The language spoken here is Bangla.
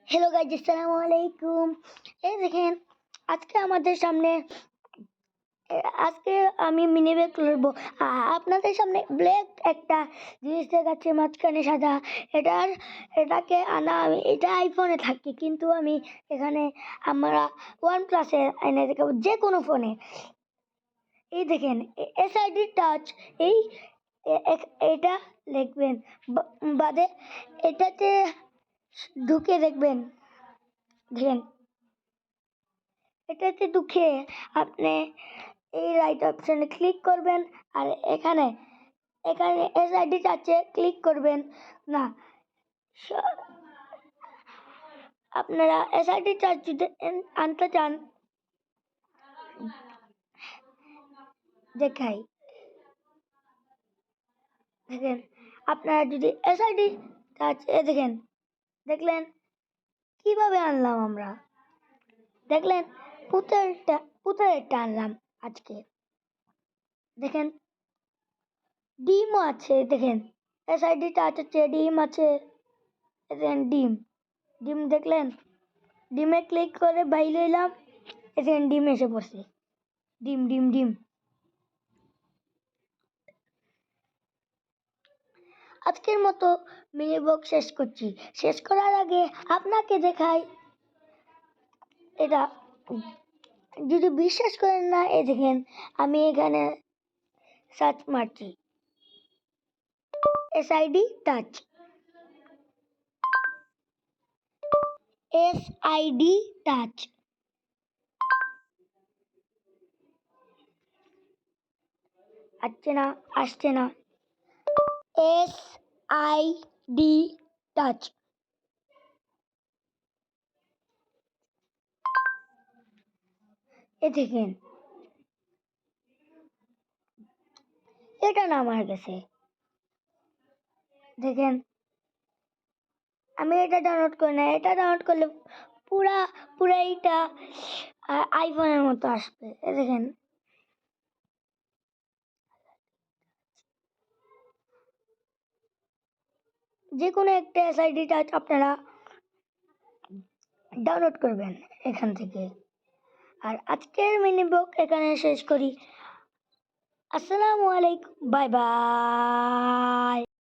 হ্যালো গাইজ, আসসালামু আলাইকুম। এই দেখেন, আজকে আমাদের সামনে আজকে আমি মিনি ব্যাগ করবো। আপনাদের সামনে ব্ল্যাক একটা জিনিস দেখাচ্ছে, মাঝখানে সাদা। এটাকে আনা আমি, এটা আইফোনে থাকে, কিন্তু আমি এখানে আমরা OnePlus-এ এনে দেখাবো, যে কোনো ফোনে। এই দেখেন, SID টাচ। এই এটা লিখবেন, বাদে এটাতে ঢুকে দেখবেন। দেখেন, এটাতে ঢুকে আপনি এই রাইট অপশনে ক্লিক করবেন, আর এখানে এখানে SID টাচে ক্লিক করবেন না। আপনারা SID টাচ যদি আনতে চান, দেখাই। দেখেন, আপনারা যদি SID টাচ দেখেন, দেখলেন কিভাবে আনলাম আমরা? দেখলেন, পুতেরটা আনলাম আজকে। দেখেন, ডিমও আছে। দেখেন, SID টাচ আছে, ডিম আছে। দেখেন, ডিম দেখলেন? ডিমে ক্লিক করে বাইরে এলাম, দেখেন ডিম এসে পড়ছে। ডিম ডিম ডিম আজকের মতো মিনি ব্লগ শেষ করছি। শেষ করার আগে আপনাকে দেখাই, এটা যদি বিশ্বাস করেন না, এই দেখেন আমি এখানে সার্চ মারছি SID টাচ, SID টাচ। আসছে না SID টাচ। এ দেখেন, এটা না আমার কাছে। দেখেন, আমি এটা ডাউনলোড করি না। এটা ডাউনলোড করলে পুরা এইটা আইফোনের মতো আসবে। দেখেন, যে কোনো একটা SID টাচ আপনারা ডাউনলোড করবেন এখান থেকে। আর আজকের মিনি ব্লগ এখানে শেষ করি। আসসালামু আলাইকুম, বাই বাই।